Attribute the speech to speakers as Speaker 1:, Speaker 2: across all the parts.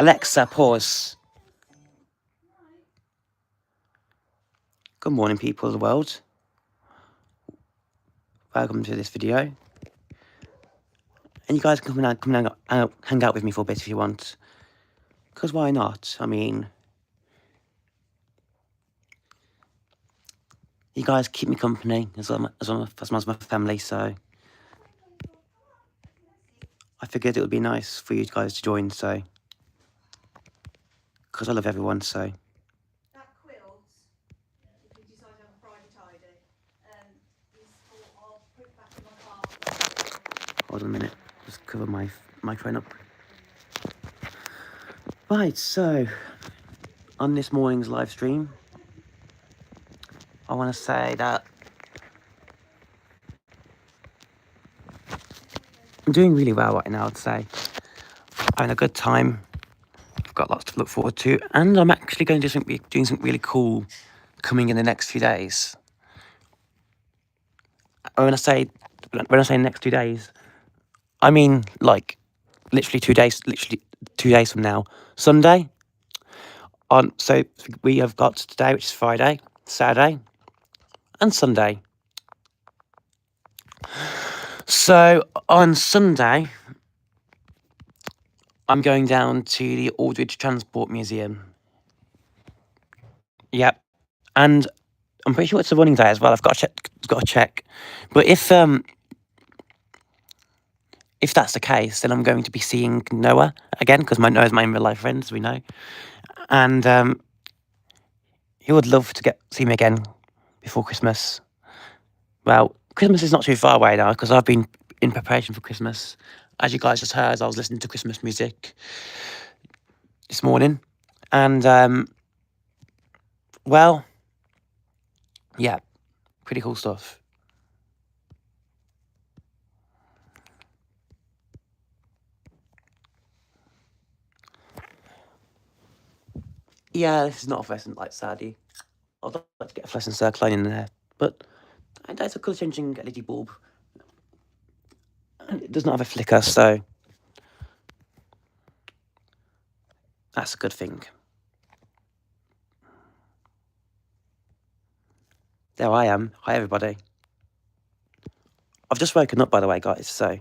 Speaker 1: Alexa, pause. Good morning, people of the world. Welcome to this video. And you guys can hang out with me for a bit if you want. Because why not? I mean, you guys keep me company as well as my family, so I figured it would be nice for you guys to join, so. Because I love everyone, so.
Speaker 2: That quilt, if you decide to have a private tidy, is for, I'll put it back in my car.
Speaker 1: Hold on a minute, just cover my microphone up. Right, so, on this morning's live stream, I want to say that I'm doing really well right now, I'd say. Having a good time. I've got lots to look forward to, and I'm actually going to be doing something really cool coming in the next few days. When I say next 2 days, I mean like literally 2 days. Literally 2 days from now, Sunday. So we have got today, which is Friday, Saturday, and Sunday. So on Sunday, I'm going down to the Aldridge Transport Museum. Yep, and I'm pretty sure it's a running day as well. I've got to check. But if that's the case, then I'm going to be seeing Noah again, because Noah's my real life friend, as we know, and he would love to see me again before Christmas. Well, Christmas is not too far away now, because I've been in preparation for Christmas. As you guys just heard, I was listening to Christmas music this morning, and well, yeah, pretty cool stuff. Yeah, this is not a fluorescent light, sadly. I'd like to get a fluorescent circle line in there, but it's a colour changing LED bulb. And it does not have a flicker, so that's a good thing. There I am. Hi, everybody. I've just woken up, by the way, guys, so.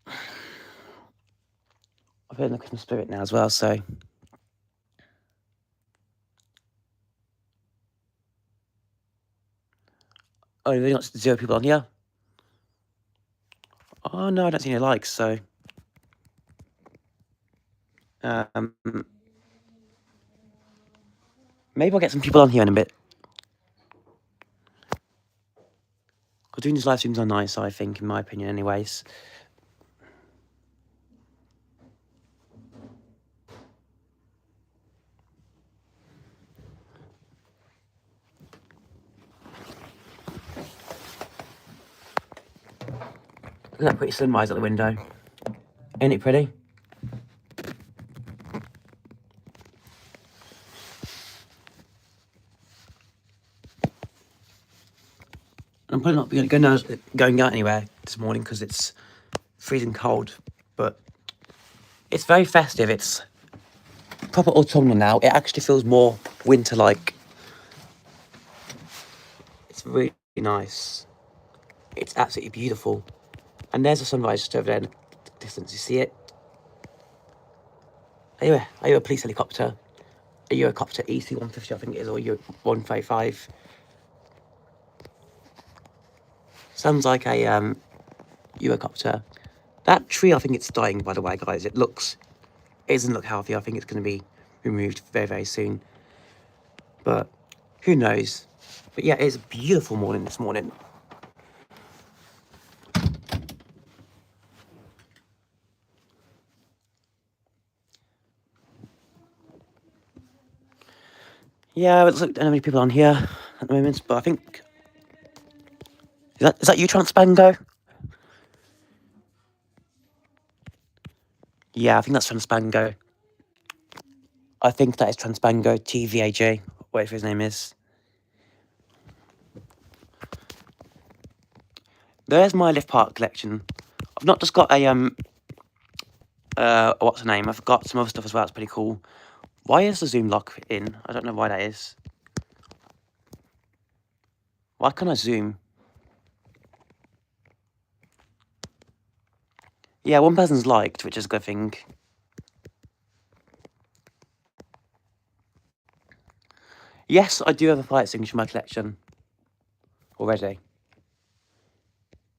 Speaker 1: I've been in the Christmas spirit now as well, so. Oh, really not 0 people on here? Oh, no, I don't see any likes, so. Maybe I'll get some people on here in a bit. Because doing these live streams are nice, I think, in my opinion, anyways. Look at that pretty sunrise at the window. Ain't it pretty? I'm probably not going out anywhere this morning because it's freezing cold, but it's very festive. It's proper autumnal now. It actually feels more winter-like. It's really nice. It's absolutely beautiful. And there's a sunrise just over there in the distance. You see it? Are you a police helicopter? A Eurocopter EC-150, I think it is, or Euro-135. Sounds like a Eurocopter. That tree, I think it's dying, by the way, guys. It doesn't look healthy. I think it's going to be removed very, very soon. But who knows? But yeah, it's a beautiful morning this morning. Yeah, it looks like I don't have any people on here at the moment, but I think... Is that you, Transpango? Yeah, I think that's Transpango. I think that is Transpango, TVAJ, whatever his name is. There's my Lift Park collection. I've not just got a what's the name? I've got some other stuff as well. It's pretty cool. Why is the zoom lock in? I don't know why that is. Why can't I zoom? Yeah, one person's liked, which is a good thing. Yes, I do have a fire extinguisher in my collection already.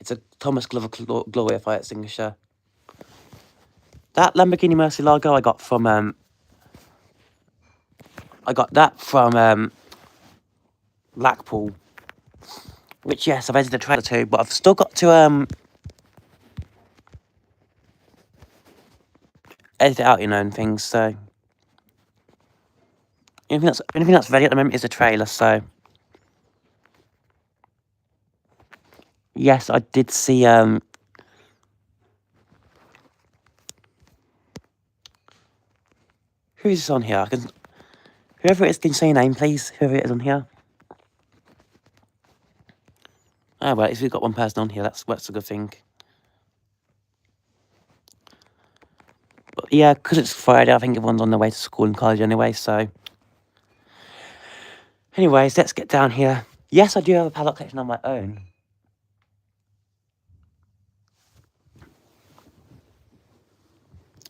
Speaker 1: It's a Thomas Glover Gloria fire extinguisher. That Lamborghini Murcielago I got from Blackpool. Which, yes, I've edited the trailer too, but I've still got to edit it out, you know, and things. So anything that's ready at the moment is a trailer. So yes, I did see who is this on here? Whoever it is, can you say your name, please? Whoever it is on here. Oh, well, at least we've got one person on here. That's a good thing. But yeah, because it's Friday, I think everyone's on their way to school and college anyway, so. Anyways, let's get down here. Yes, I do have a padlock collection on my own.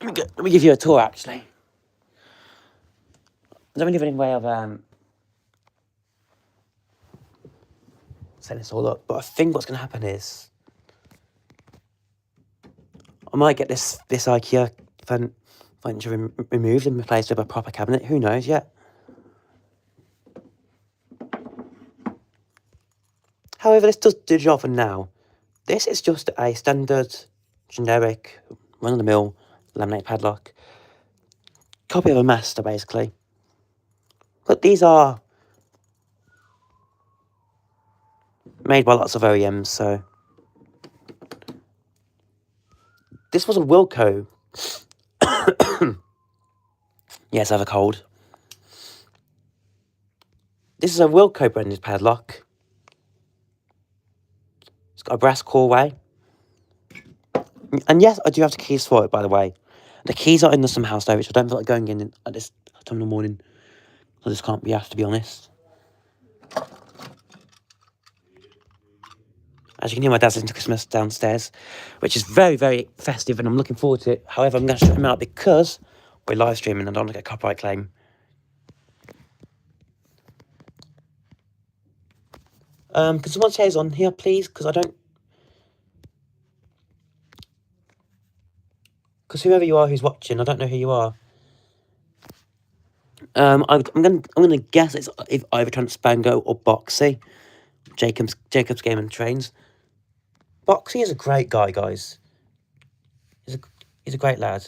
Speaker 1: Let me give you a tour, actually. I don't really have any way of setting this all up, but I think what's going to happen is I might get this IKEA furniture removed and replaced with a proper cabinet. Who knows yet? However, this does do the job for now. This is just a standard, generic, run-of-the-mill laminate padlock. Copy of a master, basically. But these are made by lots of OEMs, so. This was a Wilco. Yes, I have a cold. This is a Wilco branded padlock. It's got a brass coreway. And yes, I do have the keys for it, by the way. The keys are in the somehow storage. I don't feel like going in at this time in the morning. I just can't be asked, to be honest. As you can hear, my dad's into Christmas downstairs, which is very, very festive, and I'm looking forward to it. However, I'm going to shut him out because we're live streaming and I don't want to get a copyright claim. Can someone say it's on here, please? Because I don't... Because whoever you are who's watching, I don't know who you are. I'm gonna guess it's either Transpango or Boxy. Jacob's Game and Trains. Boxy is a great guy, guys. He's a great lad.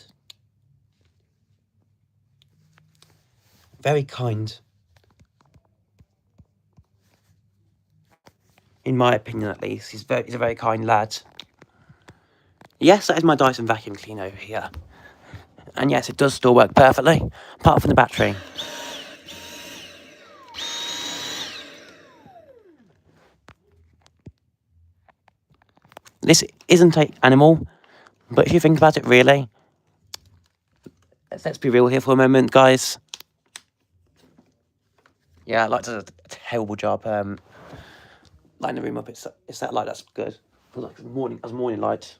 Speaker 1: Very kind. In my opinion, at least, he's a very kind lad. Yes, that is my Dyson vacuum cleaner over here. And yes, it does still work perfectly, apart from the battery. This isn't an animal, but if you think about it, really, let's be real here for a moment, guys. Yeah, light does a terrible job lighting the room up. It's that light that's good. Like morning light.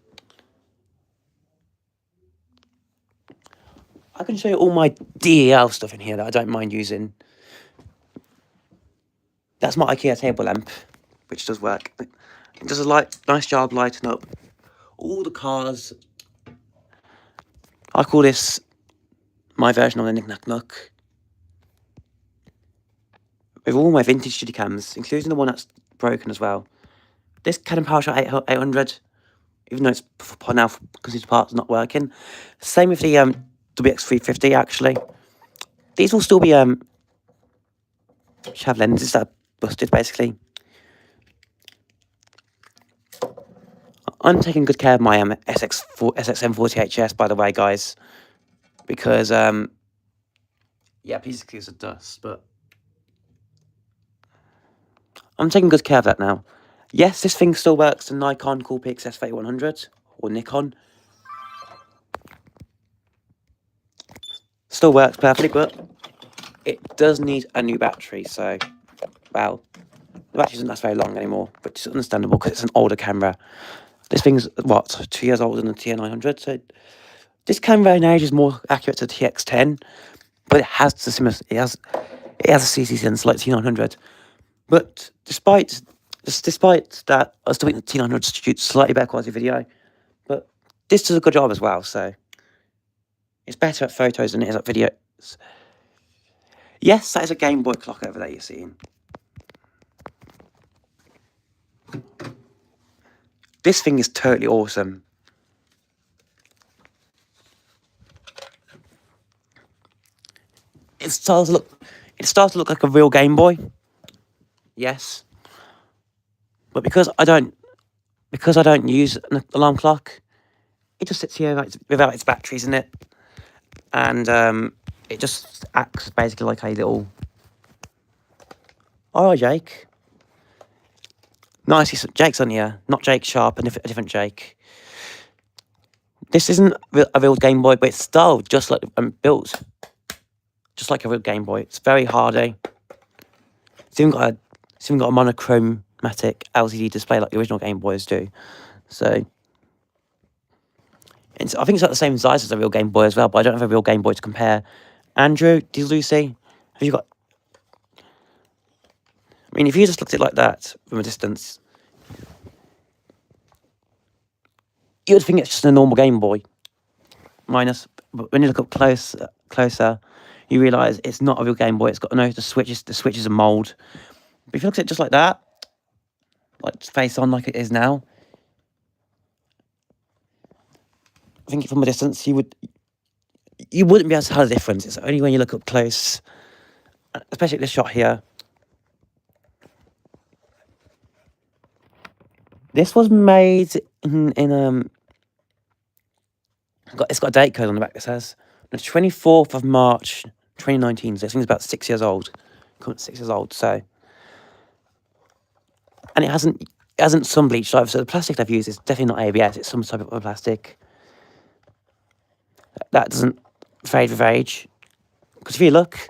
Speaker 1: I can show you all my DEL stuff in here that I don't mind using. That's my IKEA table lamp, which does work. It does a nice job lighting up all the cars. I call this my version of the Knick Knack Knock. With all my vintage Steadicams, including the one that's broken as well. This Canon PowerShot 800, even though it's now because its parts not working. Same with the WX350 actually. These will still be have lenses that are busted basically. I'm taking good care of my SXM40HS, by the way, guys, because yeah, please excuse the dust, but I'm taking good care of that now. Yes, this thing still works, the Nikon Coolpix S3100 or Nikon. Still works perfectly, but it does need a new battery. So, well, the battery doesn't last very long anymore, which is understandable because it's an older camera. This thing's, what, 2 years older than the TN900, so this camera in age is more accurate to the TX10, but it has the similar, it has a CC sensor like T900. But despite that, I still think the T900 shoots slightly better quality video, but this does a good job as well, so it's better at photos than it is at videos. Yes, that is a Game Boy clock over there you're seeing. This thing is totally awesome. It starts to look like a real Game Boy. Yes. But because I don't use an alarm clock, it just sits here without its batteries in it. And it just acts basically like a little... Alright, Jake. Nice, Jake's on here. Not Jake Sharp, a different Jake. This isn't a real Game Boy, but it's styled just like built just like a real Game Boy. It's very hardy. It's even got a monochromatic LCD display like the original Game Boys do. So I think it's like the same size as a real Game Boy as well, but I don't have a real Game Boy to compare. Andrew, Lucy, have you got... I mean, if you just looked at it like that from a distance, you would think it's just a normal Game Boy. But when you look up closer, you realise it's not a real Game Boy. It's got the switches. The switches are mould. But if you look at it just like that, like face on like it is now, I think from a distance you wouldn't be able to tell the difference. It's only when you look up close, especially at this shot here. This was made in it's got a date code on the back that says the 24th of March 2019. So this thing's about 6 years old. Coming 6 years old, so. And it hasn't sun bleached either, so the plastic they've used is definitely not ABS, it's some type of plastic. That doesn't fade with age. Because if you look,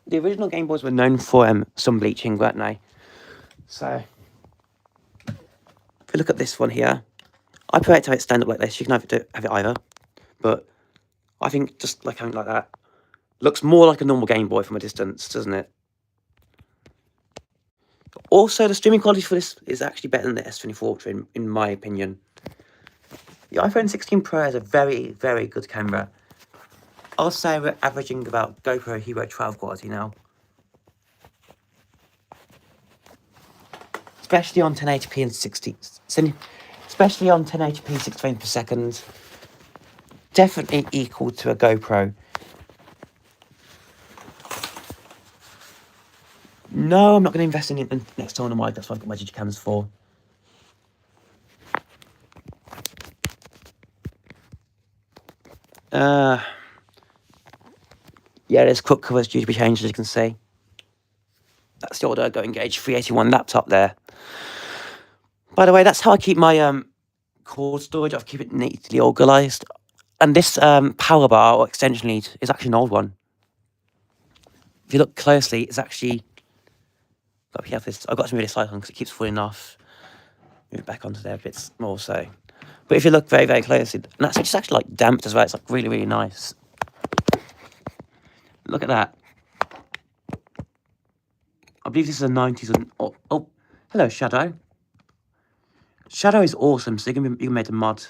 Speaker 1: the original Game Boys were known for sun bleaching, weren't they? So, if you look at this one here, I prefer to have it stand up like this. You can have it either. But I think just like having it like that looks more like a normal Game Boy from a distance, doesn't it? Also, the streaming quality for this is actually better than the S24 Ultra, in my opinion. The iPhone 16 Pro has a very, very good camera. I'll say we're averaging about GoPro Hero 12 quality now. Especially on 1080p and 60... Especially on 1080p 60 frames per second. Definitely equal to a GoPro. No, I'm not going to invest in it next time on the mic. That's what I've got my digicams for. Yeah, there's quick covers due to be changed, as you can see. That's the old Ergo Engage 381 laptop there. By the way, that's how I keep my cord storage. I keep it neatly organised. And this power bar or extension lead is actually an old one. If you look closely, it's actually... Got to be careful. I've got to move this side on because it keeps falling off. Move it back onto there a bit more so. But if you look very, very closely, and that's just actually like damped as well. It's like really, really nice. Look at that. I believe this is a 90s. Oh, hello, Shadow. Shadow is awesome, so you can make a mod.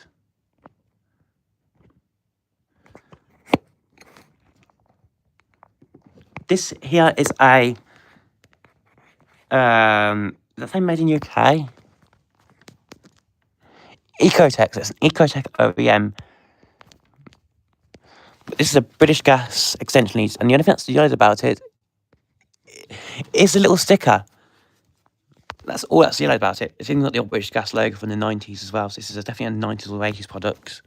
Speaker 1: This here is a... that thing made in UK? Ecotech. It's an Ecotech OEM. But this is a British Gas extension lead, and the only thing that's yellow about it is a little sticker. That's all that's yellow about it. It's even got the old British Gas logo from the 90s as well, so this is definitely a 90s or 80s product.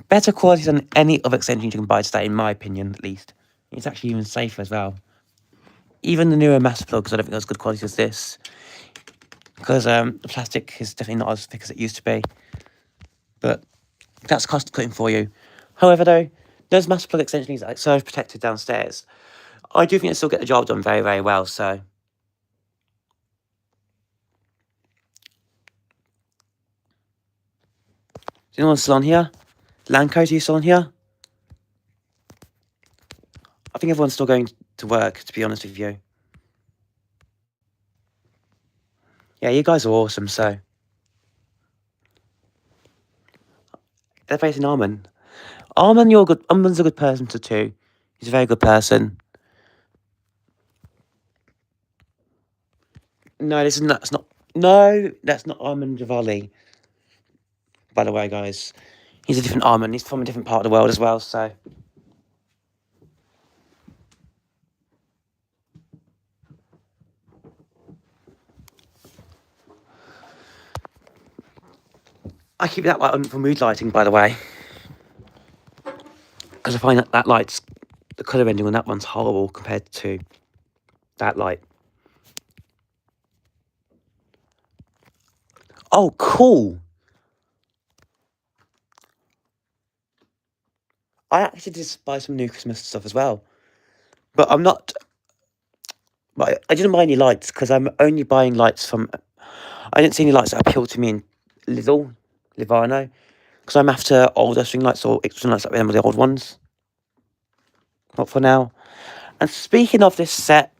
Speaker 1: Better quality than any other extension you can buy today, in my opinion, at least. It's actually even safer as well. Even the newer mass plugs, I don't think they're as good quality as this. Because the plastic is definitely not as thick as it used to be. But that's cost cutting for you. However, though, those master plug extensions are like surge protected downstairs. I do think they still get the job done very, very well, so. Is anyone still on here? Lanco's, are you still on here? I think everyone's still going to work, to be honest with you. Yeah, you guys are awesome, so. They're facing Armin. Armin's a good person too. He's a very good person. No, that's not. No, that's not Armin Javali. By the way, guys, he's a different Armin. He's from a different part of the world as well. So, I keep that light on for mood lighting, by the way, because I find that light's the color rendering on that one's horrible compared to that light. Oh, cool! I actually did buy some new Christmas stuff as well, but I'm not. But I didn't buy any lights because I'm only buying lights from. I didn't see any lights that appeal to me in Livano, because I'm after older string lights or string lights like them, the old ones. Not for now. And speaking of this set,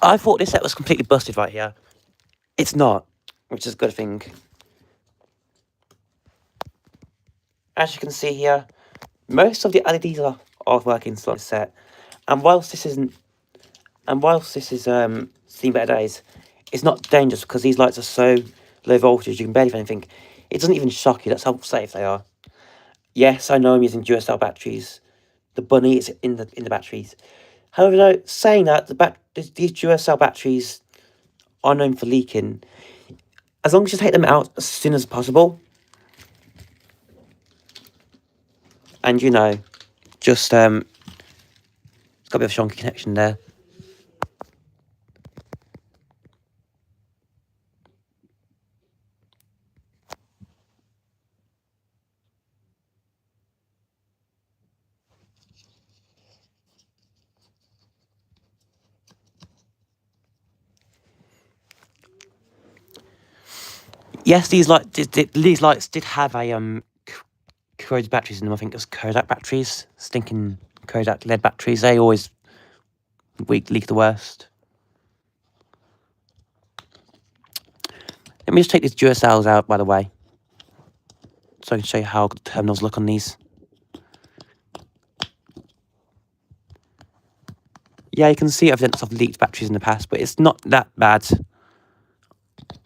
Speaker 1: I thought this set was completely busted right here. It's not, which is a good thing. As you can see here, most of the LEDs are working on this set, and whilst this is seen better days, it's not dangerous because these lights are so low voltage you can barely feel anything. It doesn't even shock you. That's how safe they are. Yes, I know I'm using Duracell batteries. The bunny is in the batteries. However, though, saying that these Duracell batteries are known for leaking. As long as you take them out as soon as possible, and just it's got a bit of a shonky connection there. Yes, these lights did have a corroded batteries in them. I think it was Kodak batteries, stinking Kodak lead batteries. They always leak the worst. Let me just take these Duracells out, by the way, so I can show you how the terminals look on these. Yeah, you can see evidence of leaked batteries in the past, but it's not that bad.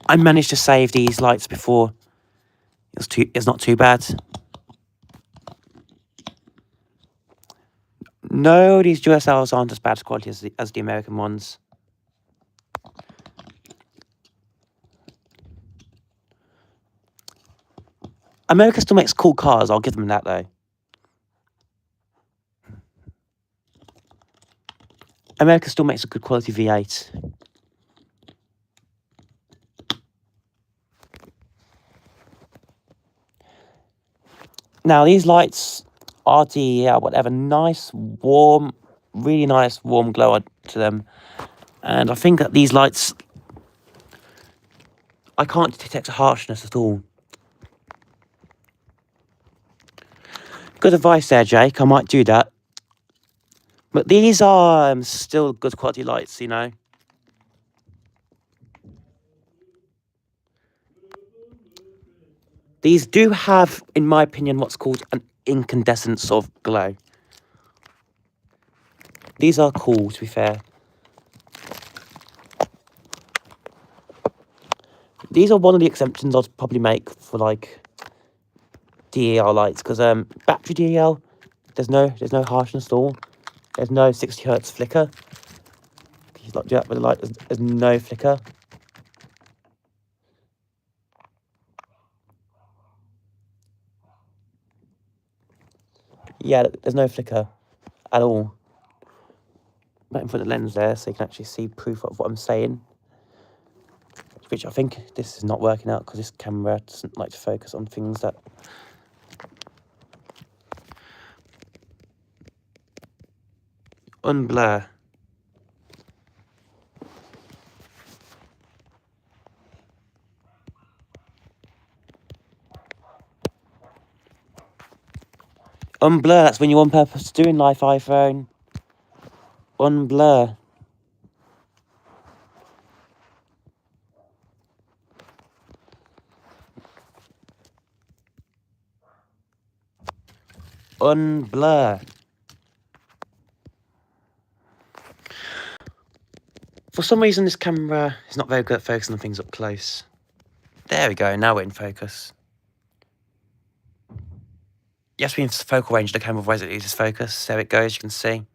Speaker 1: I managed to save these lights before. It's not too bad. No, these Duracells aren't as bad quality as the American ones. America still makes cool cars, I'll give them that though. America still makes a good quality V8. Now, these lights are DEL, whatever, nice, warm, really nice, warm glow to them. And I think that these lights, I can't detect a harshness at all. Good advice there, Jake. I might do that. But these are still good quality lights, These do have, in my opinion, what's called an incandescent sort of glow. These are cool, to be fair. These are one of the exemptions I'd probably make for like DEL lights, because battery DEL, there's no harshness at all. There's no 60 hertz flicker. You do that with the light. There's no flicker. Yeah, there's no flicker at all. Right in front of the lens there, so you can actually see proof of what I'm saying. Which I think this is not working out because this camera doesn't like to focus on things that Unblur. Unblur, that's when you're on purpose doing life, iPhone. Unblur. Unblur. For some reason, this camera is not very good at focusing on things up close. There we go, now we're in focus. You have to be in focal range of the camera, otherwise it loses focus. There it goes, you can see.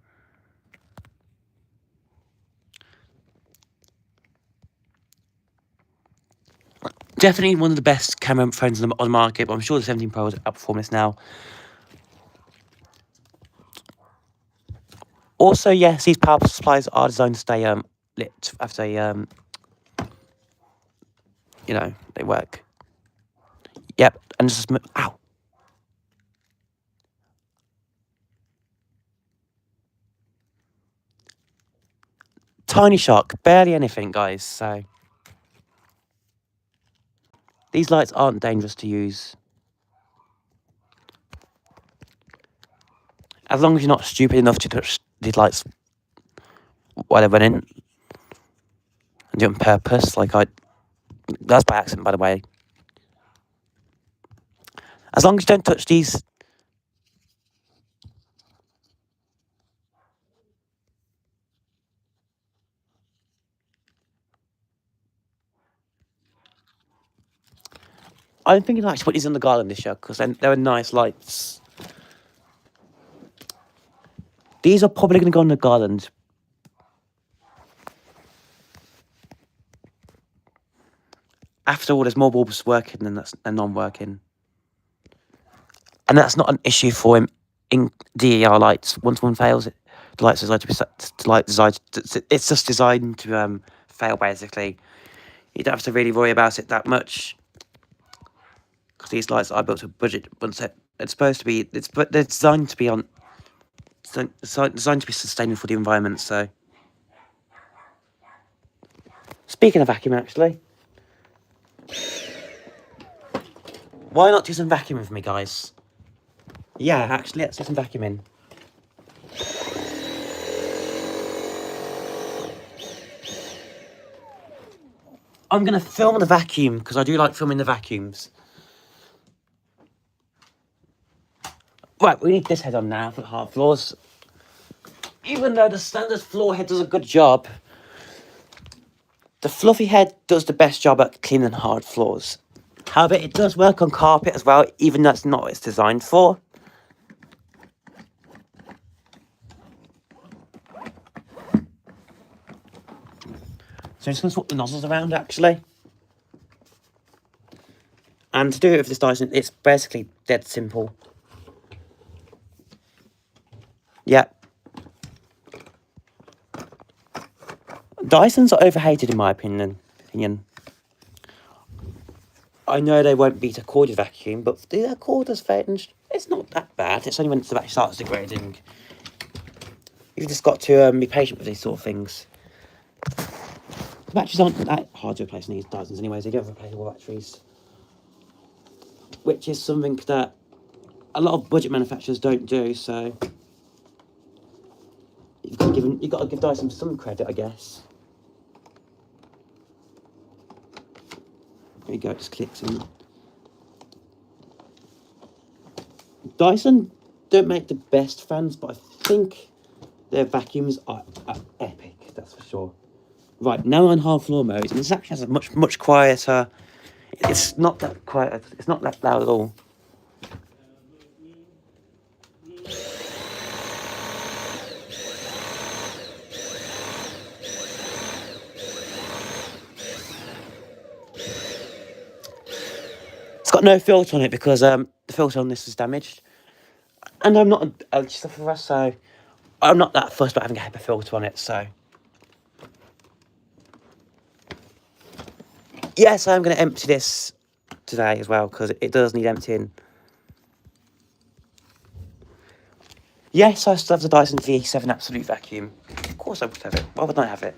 Speaker 1: Definitely one of the best camera phones on the market, but I'm sure the 17 Pro is outperforming this now. Also, yes, these power supplies are designed to stay lit after they, you know, they work. Yep, and just ow. Tiny shock, barely anything, guys, so. These lights aren't dangerous to use. As long as you're not stupid enough to touch these lights while they're running. And do it on purpose, like that's by accident, by the way. As long as you don't touch these. I'm thinking I should put these on the garland this year, because then they're nice lights. These are probably going to go on the garland. After all, there's more bulbs working than non-working. And that's not an issue for him in DER lights. Once one fails, the light's designed to be it's just designed to fail, basically. You don't have to really worry about it that much, because these lights are built to budget. Once it's supposed to be, they're designed to be designed to be sustainable for the environment. So, speaking of vacuum, actually, why not do some vacuum with me, guys? Yeah, actually, let's do some vacuuming. I'm going to film the vacuum, because I do like filming the vacuums. Right, we need this head on now for hard floors. Even though the standard floor head does a good job, the fluffy head does the best job at cleaning hard floors. However, it does work on carpet as well, even though that's not what it's designed for. So I'm just going to swap the nozzles around, actually. And to do it with this Dyson, it's basically dead simple. Yep. Dysons are overhated in my opinion. I know they won't beat a corded vacuum, but the cordless range, it's not that bad. It's only when the battery starts degrading. You've just got to be patient with these sort of things. The batteries aren't that hard to replace in these Dysons anyways. They don't have replaceable batteries, which is something that a lot of budget manufacturers don't do, so you've got to give Dyson some credit, I guess. There you go, it just clicks in. Dyson don't make the best fans, but I think their vacuums are epic, that's for sure. Right, now on hard floor mode, and this actually has a much quieter. It's not that quiet. It's not that loud at all. It's got no filter on it because the filter on this is damaged, and I'm not an allergy sufferer, so I'm not that fussed about having a HEPA filter on it. So yes, I'm going to empty this today as well, because it does need emptying. Yes, I still have the Dyson VA7 Absolute Vacuum. Of course I would have it. Why wouldn't I have it?